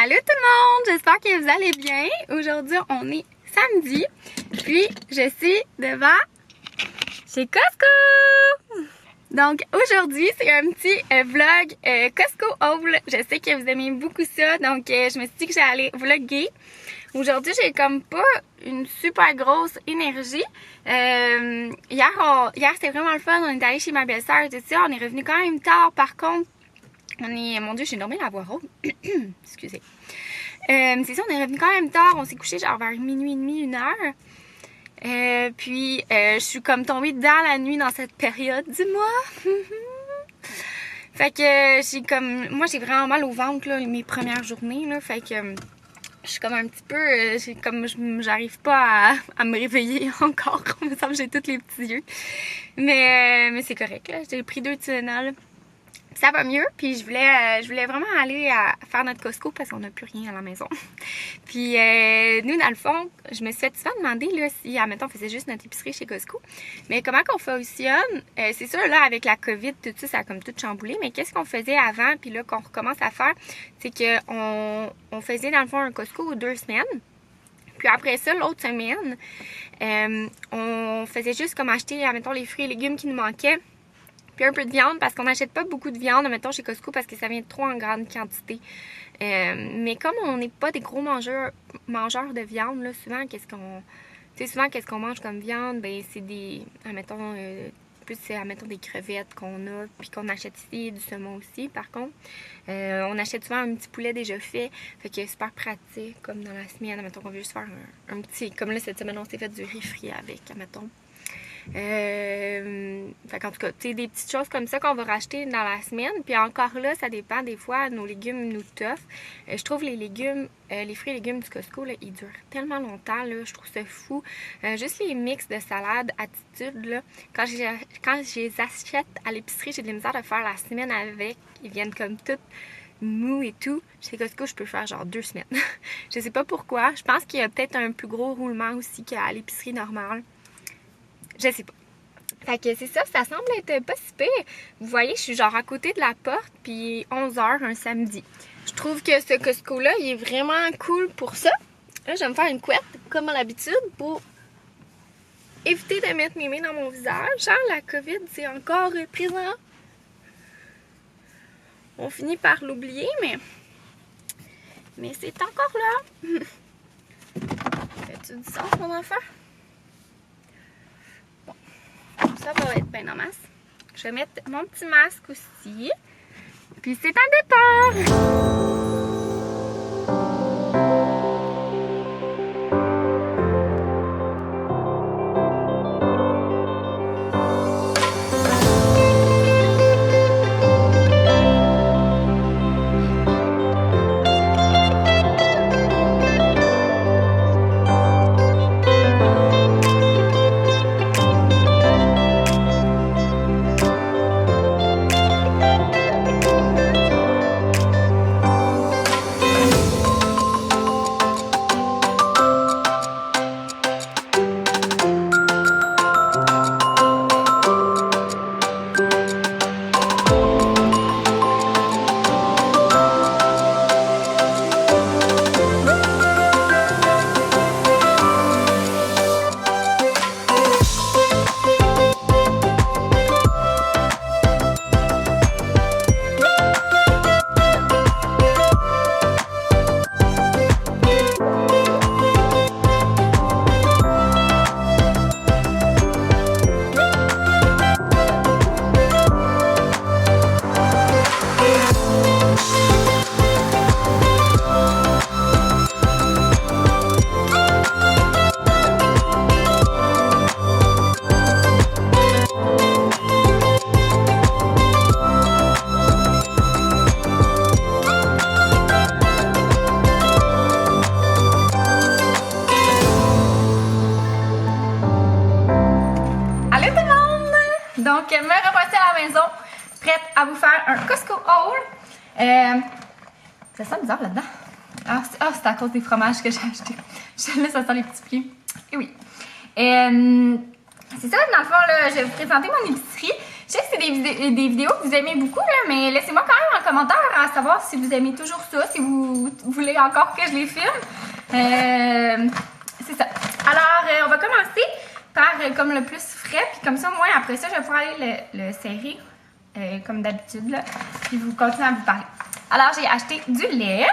Allô tout le monde, j'espère que vous allez bien. Aujourd'hui, on est samedi, puis je suis devant chez Costco. Donc aujourd'hui, c'est un petit vlog Costco haul. Je sais que vous aimez beaucoup ça, donc je me suis dit que j'allais vlogger. Aujourd'hui, j'ai comme pas une super grosse énergie. Hier c'était vraiment le fun, on est allé chez ma belle-sœur et tout ça. On est revenu quand même tard, par contre. Mon Dieu, j'ai dormi la voix rauque. Excusez. C'est ça, on est revenu quand même tard. On s'est couché genre vers minuit et demi, 1h. Puis, je suis comme tombée dans la nuit dans cette période. Dis-moi! Fait que j'ai comme... Moi, j'ai vraiment mal au ventre, là, mes premières journées, là. Fait que je suis comme un petit peu... j'arrive pas à me réveiller encore. Il me semble que j'ai tous les petits yeux. Mais c'est correct, là. J'ai pris 2 Tylenol. Ça va mieux, puis je voulais vraiment aller faire notre Costco parce qu'on n'a plus rien à la maison. Puis nous, dans le fond, je me suis fait souvent demander là, si, admettons, on faisait juste notre épicerie chez Costco. Mais comment qu'on fonctionne? C'est sûr, là, avec la COVID, tout ça, ça a comme tout chamboulé. Mais qu'est-ce qu'on faisait avant, puis là, qu'on recommence à faire, c'est qu'on faisait, dans le fond, un Costco aux 2 semaines. Puis après ça, l'autre semaine, on faisait juste comme acheter, admettons, les fruits et légumes qui nous manquaient. Puis un peu de viande parce qu'on n'achète pas beaucoup de viande, mettons chez Costco parce que ça vient trop en grande quantité. Mais comme on n'est pas des gros mangeurs de viande, là, souvent qu'est-ce qu'on mange comme viande, ben c'est des, admettons, des crevettes qu'on a, puis qu'on achète ici, du saumon aussi par contre. On achète souvent un petit poulet déjà fait que c'est super pratique, comme dans la semaine, admettons qu'on veut juste faire un petit, comme là cette semaine on s'est fait du riz frit avec, admettons. Fait qu'en tout cas, tu sais, des petites choses comme ça qu'on va racheter dans la semaine. Puis encore là, ça dépend. Des fois, nos légumes nous toffent. Je trouve les légumes, les fruits et légumes du Costco, là, ils durent tellement longtemps. Là, je trouve ça fou. Juste les mix de salade attitude, là, quand je les achète à l'épicerie, j'ai de la misère de faire la semaine avec. Ils viennent comme toutes mou et tout. Chez Costco, je peux faire genre 2 semaines. Je sais pas pourquoi. Je pense qu'il y a peut-être un plus gros roulement aussi qu'à l'épicerie normale. Je sais pas. Fait que c'est ça, ça semble être pas si pire. Vous voyez, je suis genre à côté de la porte, puis 11h un samedi. Je trouve que ce Costco-là, il est vraiment cool pour ça. Là, je vais me faire une couette, comme à l'habitude, pour éviter de mettre mes mains dans mon visage. Genre, la COVID, c'est encore présent. On finit par l'oublier, mais c'est encore là. Fais-tu du sens, mon enfant? Ça va être bien en masse. Je vais mettre mon petit masque aussi. Puis c'est un départ! Donc, me revoici à la maison, prête à vous faire un Costco haul. Ça sent bizarre là-dedans. Ah, c'est à cause des fromages que j'ai achetés. Là, ça sent les petits plis. Et oui. C'est ça, dans le fond, là, je vais vous présenter mon épicerie. Je sais que c'est des vidéos que vous aimez beaucoup, là, mais laissez-moi quand même en commentaire à savoir si vous aimez toujours ça, si vous voulez encore que je les filme. C'est ça. Alors, on va commencer par comme le plus frais, puis comme ça, moi, après ça, je vais pouvoir aller le serrer, comme d'habitude, là, puis vous continuez à vous parler. Alors, j'ai acheté du lait.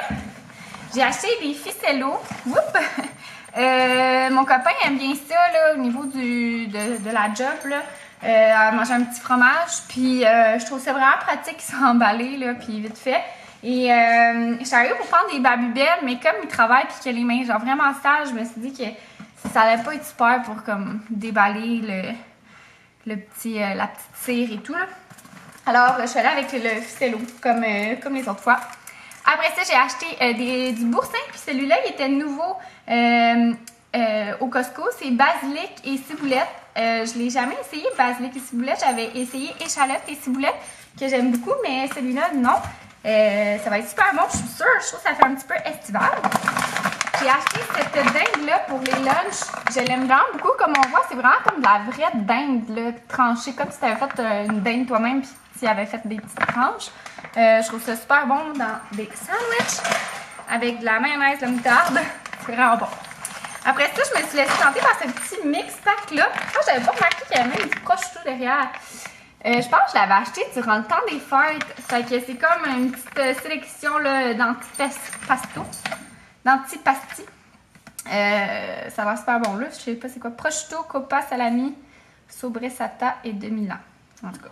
J'ai acheté des ficellos. Mon copain aime bien ça, là, au niveau de la job, là. À manger un petit fromage. Puis, je trouve ça vraiment pratique, qu'ils sont emballés, là, puis vite fait. Et je suis arrivée pour prendre des babybel, mais comme il travaille puis qu'il a les mains genre vraiment sales, je me suis dit que ça allait pas être super pour comme déballer la petite cire et tout, là. Alors, je suis allée avec le ficello, comme les autres fois. Après ça, j'ai acheté du boursin, puis celui-là, il était nouveau au Costco. C'est basilic et ciboulette. Je l'ai jamais essayé, basilic et ciboulette. J'avais essayé échalote et ciboulette, que j'aime beaucoup, mais celui-là, non. Ça va être super bon, je suis sûre. Je trouve que ça fait un petit peu estival. J'ai acheté cette dinde-là pour les lunchs. Je l'aime vraiment beaucoup. Comme on voit, c'est vraiment comme de la vraie dinde, là, tranchée, comme si tu avais fait une dinde toi-même, puis tu avais fait des petites tranches. Je trouve ça super bon dans des sandwichs avec de la mayonnaise, de la moutarde. C'est vraiment bon. Après ça, je me suis laissée tenter par ce petit mix pack-là. Moi, j'avais pas remarqué qu'il y avait même du prosciutto derrière. Je pense que je l'avais acheté durant le temps des fêtes. Fait que c'est comme une petite sélection d'anti-pasti. Ça va super bon là. Je sais pas c'est quoi. Prosciutto, coppa, salami, sobressata et demi-lan. En tout cas.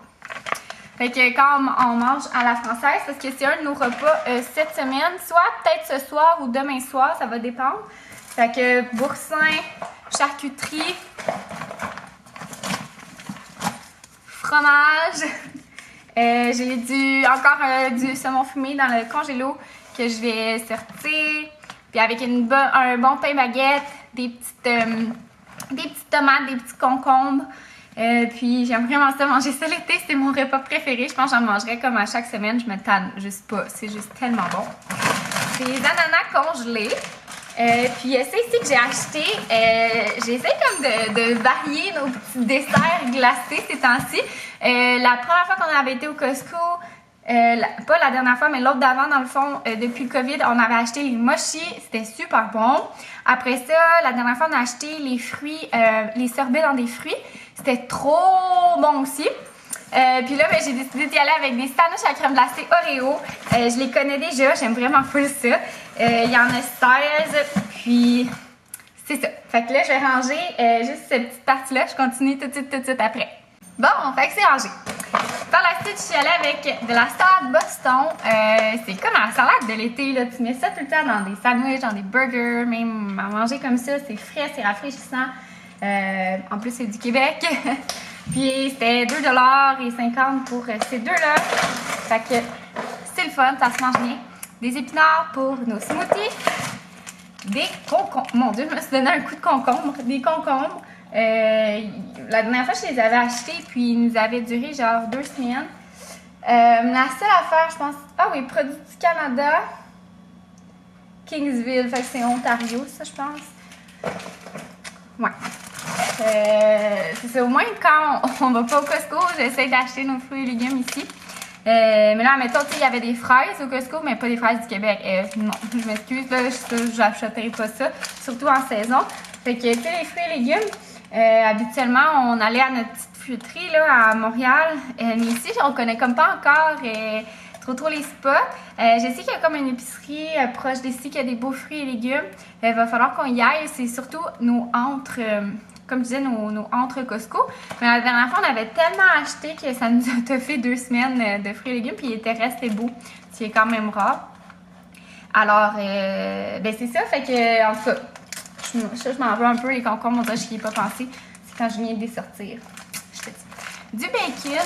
Fait que quand on mange à la française, parce que c'est un de nos repas cette semaine, soit peut-être ce soir ou demain soir, ça va dépendre. Fait que boursin, charcuterie, fromage. J'ai encore du saumon fumé dans le congélo que je vais sortir. Puis avec un bon pain baguette, des petites tomates, des petits concombres. Puis j'aime vraiment ça, manger ça l'été, c'est mon repas préféré. Je pense que j'en mangerais comme à chaque semaine, je me tanne juste pas. C'est juste tellement bon. Des ananas congelés. Puis c'est ici que j'ai acheté. J'essaie comme de varier nos petits desserts glacés ces temps-ci. La première fois qu'on avait été au Costco, pas la dernière fois, mais l'autre d'avant, dans le fond, depuis le COVID, on avait acheté les mochis. C'était super bon. Après ça, la dernière fois, on a acheté les fruits, les sorbets dans des fruits. C'était trop bon aussi. Puis là, ben, j'ai décidé d'y aller avec des sandwichs à la crème glacée Oreo. Je les connais déjà, j'aime vraiment full ça. Il y en a 16, puis c'est ça. Fait que là, je vais ranger juste cette petite partie-là. Je continue tout de suite après. Bon, fait que c'est rangé. Par la suite, je suis allée avec de la salade Boston. C'est comme la salade de l'été, là. Tu mets ça tout le temps dans des sandwichs, dans des burgers, même à manger comme ça. C'est frais, c'est rafraîchissant. En plus, c'est du Québec. Puis c'était 2,50$ pour ces deux-là. Fait que c'est le fun, ça se mange bien. Des épinards pour nos smoothies. Des concombres. Mon Dieu, je me suis donné un coup de concombre. Des concombres. La dernière fois, je les avais achetés, puis ils nous avaient duré genre 2 semaines. La seule affaire, je pense. Ah oui, Produits du Canada. Kingsville. Fait que c'est Ontario, ça, je pense. Ouais. C'est ça, au moins quand on va pas au Costco, j'essaie d'acheter nos fruits et légumes ici. Mais là, mettons, tu sais, il y avait des fraises au Costco, mais pas des fraises du Québec. Non, je m'excuse, là, j'achèterai pas ça, surtout en saison. Fait que, tu sais, les fruits et légumes, habituellement, on allait à notre petite fruiterie, là, à Montréal. Mais ici, on connaît comme pas encore trop les spots. Je sais qu'il y a comme une épicerie proche d'ici qui a des beaux fruits et légumes. Il va falloir qu'on y aille. C'est surtout nos entre... comme je disais, nos entre Costco. Mais la dernière fois, on avait tellement acheté que ça nous a fait 2 semaines de fruits et légumes, puis il était resté beau, ce qui est quand même rare. Alors, ben c'est ça, fait que, en tout cas, je m'en veux un peu, les concombres, on dirait que je n'y ai pas pensé. C'est quand je viens de les sortir. Je te dis. Du bacon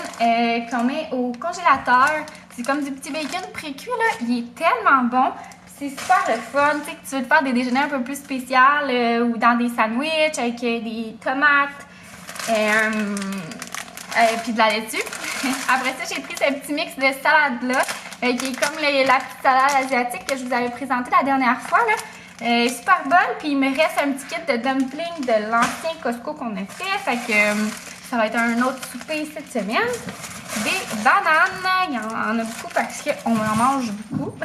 qu'on met au congélateur. C'est comme du petit bacon pré-cuit, là. Il est tellement bon. C'est super le fun, tu sais, que tu veux te faire des déjeuners un peu plus spéciaux ou dans des sandwichs avec des tomates puis de la laitue. Après ça, j'ai pris ce petit mix de salade-là qui est comme la petite salade asiatique que je vous avais présentée la dernière fois, là. Super bonne, puis il me reste un petit kit de dumplings de l'ancien Costco qu'on a fait. Fait que Ça va être un autre souper cette semaine. Des bananes. Il y en a beaucoup parce qu'on en mange beaucoup.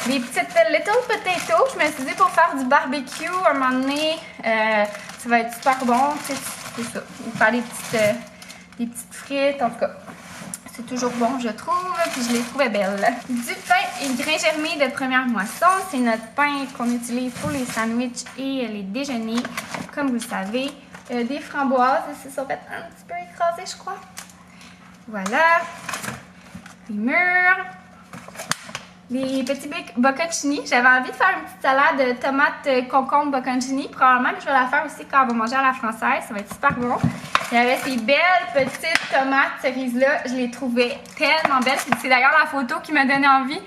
Des petites little potatoes. Je me suis dit pour faire du barbecue à un moment donné, ça va être super bon. C'est ça. Ou faire des petites frites. En tout cas, c'est toujours bon, je trouve. Puis je les trouvais belles. Du pain et grain germé de première moisson. C'est notre pain qu'on utilise pour les sandwichs et les déjeuners. Comme vous le savez. Des framboises. Elles se sont faites un petit peu écrasées, je crois. Voilà. Des mûres. Des petits bocconcini. J'avais envie de faire une petite salade de tomates, concombre, bocconcini. Probablement que je vais la faire aussi quand on va manger à la française. Ça va être super bon. Il y avait ces belles petites tomates cerises-là. Je les trouvais tellement belles. C'est d'ailleurs la photo qui m'a donné envie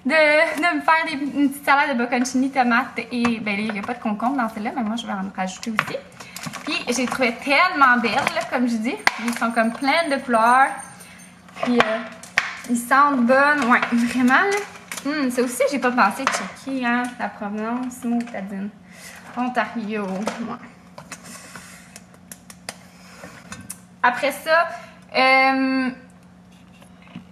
de me faire une petite salade de bocconcini, tomates et... Ben, il n'y a pas de concombre dans celle-là, mais moi, je vais en rajouter aussi. Puis, je les trouvais tellement belles, là, comme je dis. Ils sont comme pleines de couleurs. Puis, ils sentent bonnes. Ouais, vraiment, là. Ça aussi, j'ai pas pensé de checker, hein, la provenance. Moutadine. Ontario. Ouais. Après ça,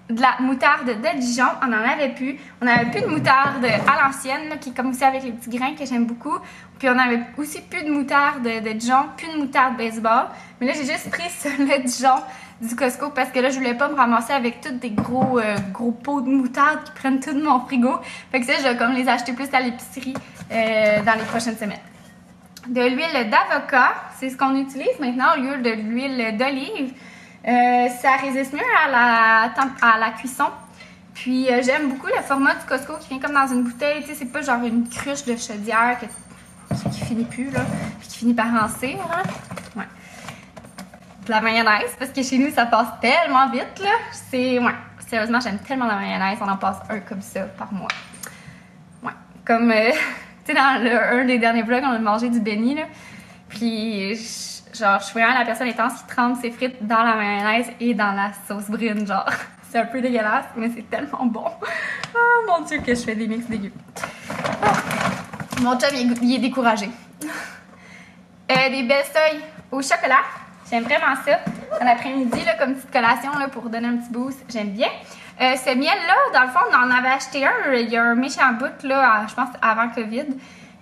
de la moutarde de Dijon. On n'en avait plus. On n'avait plus de moutarde à l'ancienne, qui est comme aussi avec les petits grains que j'aime beaucoup. Puis on avait aussi plus de moutarde de Dijon, plus de moutarde baseball. Mais là, j'ai juste pris le Dijon du Costco parce que là, je voulais pas me ramasser avec tous des gros pots de moutarde qui prennent tout mon frigo. Fait que ça, je vais comme les acheter plus à l'épicerie dans les prochaines semaines. De l'huile d'avocat, c'est ce qu'on utilise maintenant au lieu de l'huile d'olive. Ça résiste mieux à la cuisson. Puis j'aime beaucoup le format du Costco qui vient comme dans une bouteille. Tu sais, c'est pas genre une cruche de chaudière qui finit plus, là, puis qui finit par rancer, hein? Ouais. De la mayonnaise, parce que chez nous, ça passe tellement vite, là. Ouais, sérieusement, j'aime tellement la mayonnaise. On en passe un comme ça par mois. Ouais, comme, tu sais, dans un des derniers vlogs, on a mangé du béni, là. Puis, genre, je suis vraiment la personne intense qui trempe ses frites dans la mayonnaise et dans la sauce brune, genre. C'est un peu dégueulasse, mais c'est tellement bon. Oh mon Dieu, que je fais des mix dégueux. Oh. Mon chum, il est découragé. Des belles feuilles au chocolat. J'aime vraiment ça. En après-midi, comme petite collation là, pour donner un petit boost, j'aime bien. Ce miel-là, dans le fond, on en avait acheté un. Il y a un méchant bout, là, je pense, avant COVID.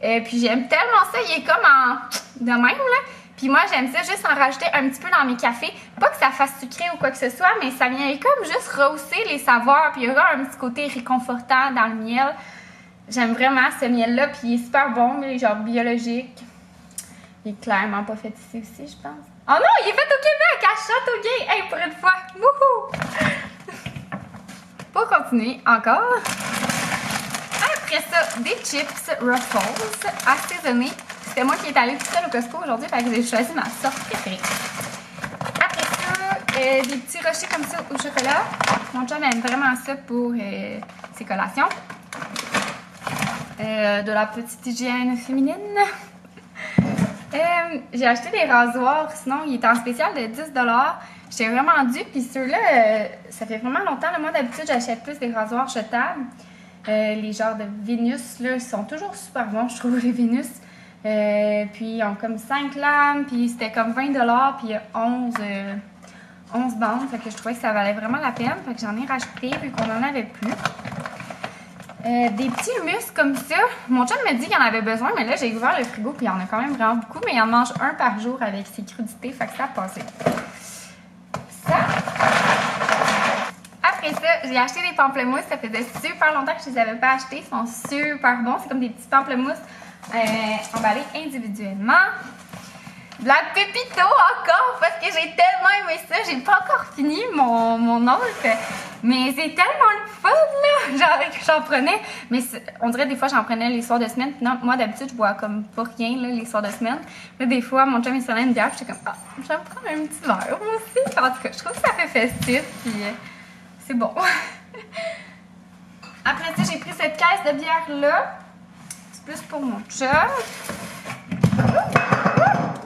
Puis j'aime tellement ça. Il est comme de même, là. Puis moi, j'aime ça juste en rajouter un petit peu dans mes cafés. Pas que ça fasse sucré ou quoi que ce soit, mais ça vient comme juste rehausser les saveurs. Puis il y aura un petit côté réconfortant dans le miel. J'aime vraiment ce miel-là. Puis il est super bon, il est genre biologique. Il est clairement pas fait ici aussi, je pense. Oh non, il est fait au Québec, à Châteauguay! Hey, pour une fois! Wouhou! Pour continuer, encore. Après ça, des chips Ruffles assaisonnés. C'était moi qui est allée toute seule au Costco aujourd'hui, fait que j'ai choisi ma sorte préférée. Après ça, des petits rochers comme ça au chocolat. Mon chum aime vraiment ça pour ses collations. De la petite hygiène féminine. J'ai acheté des rasoirs, sinon il est en spécial de 10 $. J'étais vraiment due, puis ceux-là, ça fait vraiment longtemps. Là, moi, d'habitude, j'achète plus des rasoirs jetables. Les genres de Vénus, là, ils sont toujours super bons, je trouve, les Vénus. Puis ils ont comme 5 lames, puis c'était comme 20 $, puis il y a 11 bandes. Fait que je trouvais que ça valait vraiment la peine. Fait que j'en ai racheté, vu qu'on en avait plus. Des petits humus comme ça. Mon chum me dit qu'il en avait besoin, mais là, j'ai ouvert le frigo, puis il y en a quand même vraiment beaucoup, mais il en mange un par jour avec ses crudités, fait que ça a passé. Ça. Après ça, j'ai acheté des pamplemousses. Ça faisait super longtemps que je les avais pas achetés. Ils sont super bons. C'est comme des petits pamplemousses emballés individuellement. De la pépito encore, parce que j'ai tellement aimé ça. J'ai pas encore fini mon autre, mais c'est tellement le fun, là. Genre, j'en prenais, mais on dirait des fois j'en prenais les soirs de semaine. Non, moi d'habitude je bois comme pas rien là, les soirs de semaine. Là, des fois, mon chum il se prenait une bière, puis j'étais comme, ah, je vais me prendre un petit verre moi aussi. En tout cas, je trouve que ça fait festif, puis c'est bon. Après ça, j'ai pris cette caisse de bière là. C'est plus pour mon chum.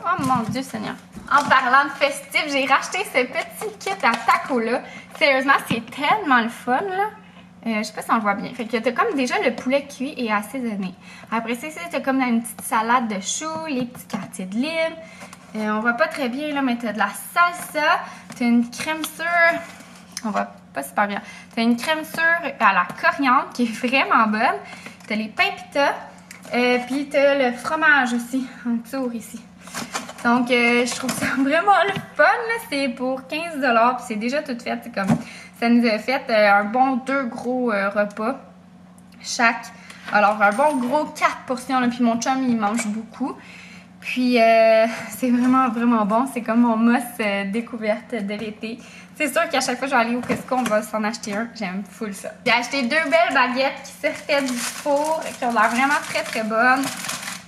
Oh mon Dieu Seigneur. En parlant de festif, j'ai racheté ce petit kit à taco là. Sérieusement, c'est tellement le fun là. Je sais pas si on le voit bien. Fait que t'as comme déjà le poulet cuit et assaisonné. Après ça, t'as comme une petite salade de choux, les petits quartiers de lime. On voit pas très bien, là, mais t'as de la salsa, t'as une crème sûre, on voit pas super bien. T'as une crème sûre à la coriandre qui est vraiment bonne. T'as les pains pita, puis t'as le fromage aussi, en tour ici. Donc, je trouve ça vraiment le fun, là. C'est pour 15 $, puis c'est déjà tout fait. C'est comme, ça nous a fait un bon 2 gros repas chaque. Alors, un bon gros 4 portions, là, puis mon chum, il mange beaucoup. Puis, c'est vraiment, vraiment bon. C'est comme mon mousse découverte de l'été. C'est sûr qu'à chaque fois que je vais aller au Costco, on va s'en acheter un. J'aime full ça. J'ai acheté 2 belles baguettes qui sortaient du four, qui ont l'air vraiment très, très bonnes.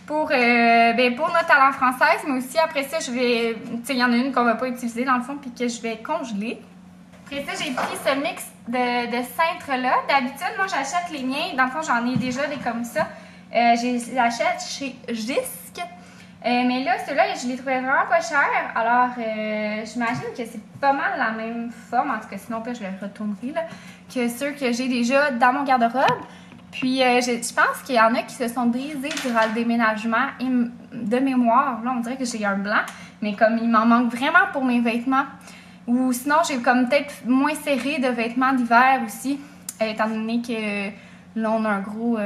Pour notre talent française, mais aussi après ça, je vais... Tu sais, il y en a une qu'on va pas utiliser dans le fond, puis que je vais congeler. Après ça, j'ai pris ce mix de cintres-là. D'habitude, moi, j'achète les miens. Dans le fond, j'en ai déjà des comme ça. Je les achète chez Jisc. Mais là, ceux-là, je les trouvais vraiment pas chers. Alors, j'imagine que c'est pas mal la même forme. En tout cas, sinon, je les retournerai, là, que ceux que j'ai déjà dans mon garde-robe. Puis, je pense qu'il y en a qui se sont brisés durant le déménagement. Et de mémoire, là, on dirait que j'ai un blanc. Mais comme il m'en manque vraiment pour mes vêtements. Ou sinon, j'ai comme peut-être moins serré de vêtements d'hiver aussi. Étant donné que là, on a un gros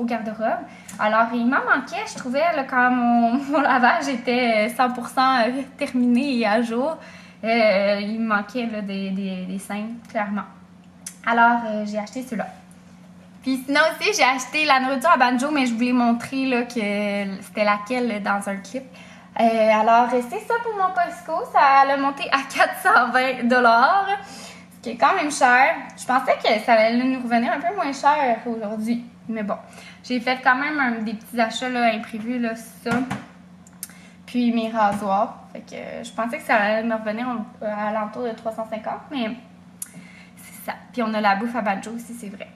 garde-robe. Alors, il m'en manquait, je trouvais, là, quand mon lavage était 100% terminé et à jour. Il me manquait là, des cintres, clairement. Alors, j'ai acheté ceux-là. Puis sinon aussi, j'ai acheté la nourriture à banjo, mais je voulais montrer là, que c'était laquelle dans un clip. Alors, c'est ça pour mon Costco. Ça a monté à 420 $, ce qui est quand même cher. Je pensais que ça allait nous revenir un peu moins cher aujourd'hui. Mais bon, j'ai fait quand même des petits achats là, imprévus, là, ça. Puis mes rasoirs. Fait que je pensais que ça allait me revenir à l'entour de 350, mais c'est ça. Puis on a la bouffe à banjo aussi, c'est vrai.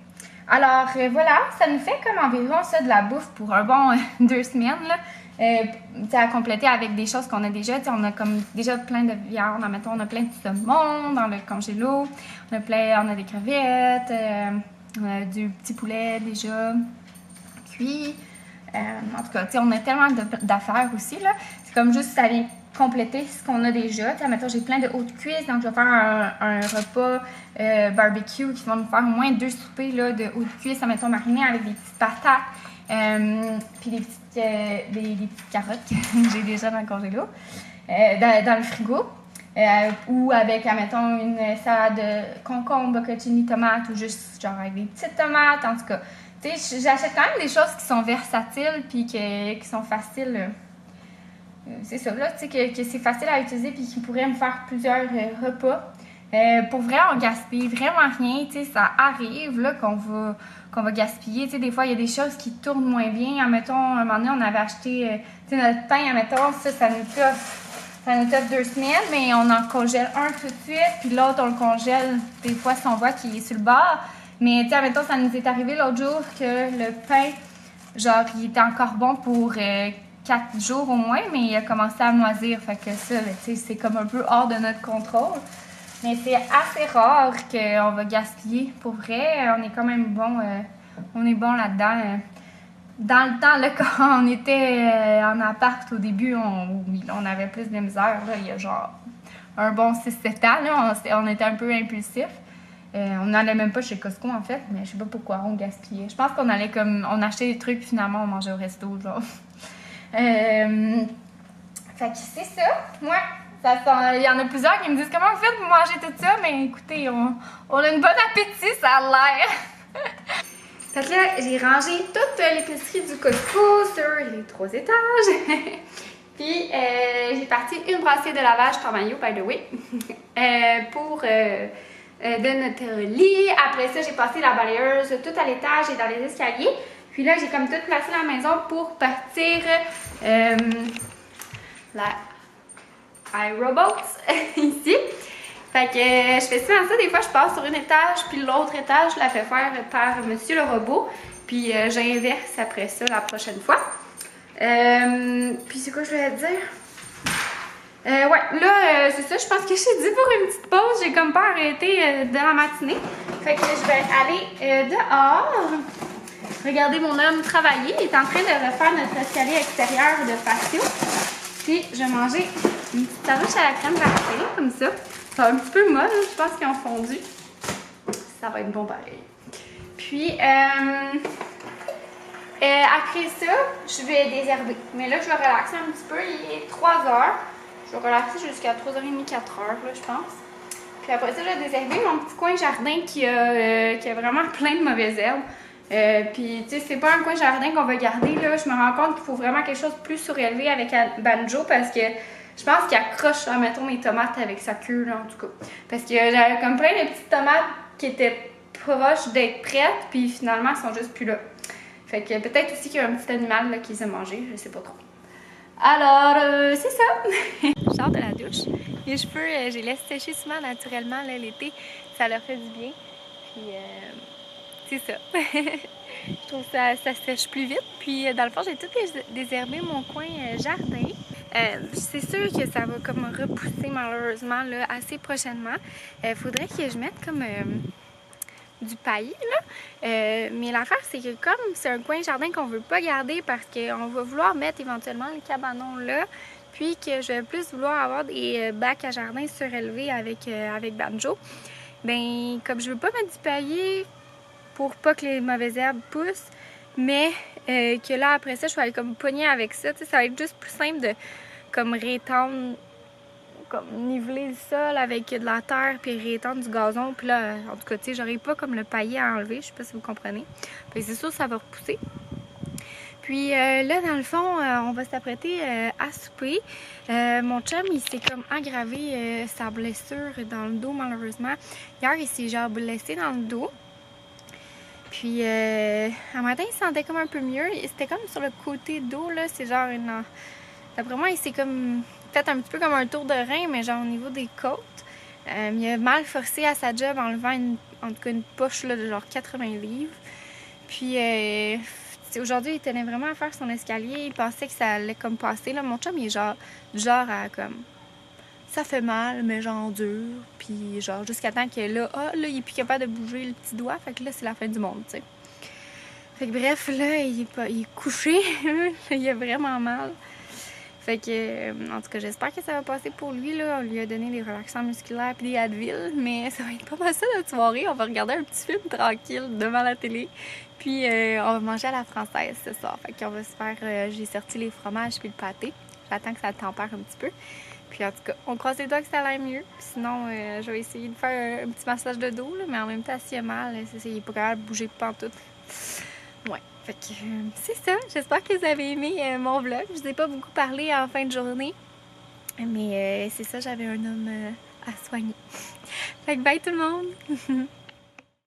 Alors voilà, ça nous fait comme environ ça de la bouffe pour un bon 2 semaines. Là. À compléter avec des choses qu'on a déjà. On a comme déjà plein de viande. Mettons, on a plein de saumon dans le congélo. On a des crevettes. On a du petit poulet déjà cuit. En tout cas, on a tellement d'affaires aussi. C'est comme juste ça vient compléter ce qu'on a déjà. Mettons, j'ai plein de hautes cuisses, donc je vais faire un repas barbecue qui va me faire au moins 2 soupers là, de hautes cuisses, mettons, marinées avec des petites patates, puis des petites carottes que j'ai déjà dans le congélo, dans le frigo. Ou avec, mettons, une salade de concombre, bocconcini, tomate, ou juste genre avec des petites tomates. En tout cas, tu sais, j'achète quand même des choses qui sont versatiles puis qui sont faciles. C'est ça, là, tu sais, que c'est facile à utiliser puis qui pourrait me faire plusieurs repas. Pour vrai, on gaspille vraiment rien, tu sais, ça arrive, là, qu'on va gaspiller. Tu sais, des fois, il y a des choses qui tournent moins bien. Admettons, un moment donné, on avait acheté, tu sais, notre pain, admettons, ça nous toffe 2 semaines, mais on en congèle un tout de suite, puis l'autre, on le congèle, des fois, si on voit qu'il est sur le bord. Mais, tu sais, admettons, ça nous est arrivé l'autre jour que le pain, genre, il était encore bon pour 4 jours au moins, mais il a commencé à moisir. Fait que ça, tu sais, c'est comme un peu hors de notre contrôle. Mais c'est assez rare qu'on va gaspiller. Pour vrai, on est quand même bon. On est bon là-dedans. Dans le temps, là, quand on était en appart au début, on avait plus de misère. Là, il y a genre un bon 6-7 ans, là, on était un peu impulsif. On n'allait même pas chez Costco, en fait, mais je sais pas pourquoi on gaspillait. Je pense qu'on allait comme... On achetait des trucs, puis finalement, on mangeait au resto, genre. Fait que c'est ça. Moi, il y en a plusieurs qui me disent comment vous faites pour manger tout ça, mais écoutez, on a une bonne appétit, ça a l'air. Fait que là, j'ai rangé toute l'épicerie du Costco sur les 3 étages. Puis, j'ai parti une brassière de lavage par maillot, by the way, pour de notre lit. Après ça, j'ai passé la balayeuse tout à l'étage et dans les escaliers. Puis là, j'ai comme tout placé la maison pour partir la iRobot ici. Fait que je fais souvent ça, des fois je passe sur un étage, puis l'autre étage, je la fais faire par Monsieur le Robot. Puis j'inverse après ça la prochaine fois. Puis c'est quoi je voulais dire? Ouais, là, c'est ça, je pense que j'ai dit pour une petite pause, j'ai comme pas arrêté de la matinée. Fait que je vais aller dehors. Regardez mon homme travailler, il est en train de refaire notre escalier extérieur de patio. Puis je vais manger une petite sandwich à la crème glacée, comme ça. C'est un petit peu molle, je pense qu'ils ont fondu. Ça va être bon pareil. Puis après ça, je vais désherber. Mais là, je vais relaxer un petit peu. Il est 3 heures. Je vais relaxer jusqu'à 3h30, 4h, là, je pense. Puis après ça, je vais désherber mon petit coin jardin qui a vraiment plein de mauvaises herbes. Puis, tu sais, c'est pas un coin jardin qu'on va garder, là. Je me rends compte qu'il faut vraiment quelque chose de plus surélevé avec Banjo parce que je pense qu'il accroche, mettons, mes tomates avec sa queue, là, en tout cas. Parce que j'avais comme plein de petites tomates qui étaient proches d'être prêtes, puis finalement, elles sont juste plus là. Fait que peut-être aussi qu'il y a un petit animal là, qui les a mangées, je sais pas trop. Alors, c'est ça! Je sors de la douche. Les cheveux, je les laisse sécher souvent naturellement l'été. Ça leur fait du bien. Puis, c'est ça. Je trouve que ça sèche plus vite. Puis, dans le fond, j'ai tout désherbé mon coin jardin. C'est sûr que ça va comme repousser malheureusement là, assez prochainement. Faudrait que je mette comme du paillis, là. Mais l'affaire, c'est que comme c'est un coin jardin qu'on veut pas garder parce qu'on va vouloir mettre éventuellement le cabanon là, puis que je vais plus vouloir avoir des bacs à jardin surélevés avec Banjo, ben comme je veux pas mettre du paillis pour pas que les mauvaises herbes poussent, mais que là, après ça, je vais aller comme pogner avec ça, tu sais, ça va être juste plus simple de comme rétendre, comme niveler le sol avec de la terre puis rétendre du gazon. Puis là, en tout cas, tu sais, j'aurais pas comme le paillis à enlever. Je sais pas si vous comprenez. Fait que c'est sûr, ça va repousser. Puis là, dans le fond, on va s'apprêter à souper. Mon chum, il s'est comme aggravé sa blessure dans le dos, malheureusement. Hier, il s'est genre blessé dans le dos. Puis, un matin, il se sentait comme un peu mieux. C'était comme sur le côté dos, là. C'est genre une... D'après moi, il s'est comme fait un petit peu comme un tour de rein, mais genre au niveau des côtes. Il a mal forcé à sa job en levant en tout cas une poche là, de genre 80 livres. Puis aujourd'hui, il tenait vraiment à faire son escalier. Il pensait que ça allait comme passer. Là. Mon chum, il est genre du genre à comme... Ça fait mal, mais genre dur. Puis genre jusqu'à temps que là, là, il est plus capable de bouger le petit doigt. Fait que là, c'est la fin du monde, tu sais. Fait que bref, là, il est couché. Il a vraiment mal. Fait que, en tout cas, j'espère que ça va passer pour lui, là. On lui a donné des relaxants musculaires et des Advil, mais ça va être pas mal ça notre soirée. On va regarder un petit film tranquille devant la télé, puis on va manger à la française ce soir. Fait qu'on va se faire, j'ai sorti les fromages puis le pâté. J'attends que ça tempère un petit peu. Puis en tout cas, on croise les doigts que ça aille mieux. Puis sinon, je vais essayer de faire un petit massage de dos, là, mais en même temps, s'il a mal, il est pas capable de bouger pantoute. Ouais. Fait que c'est ça, j'espère que vous avez aimé mon vlog. Je vous ai pas beaucoup parlé en fin de journée, mais c'est ça, j'avais un homme à soigner. Fait que bye tout le monde!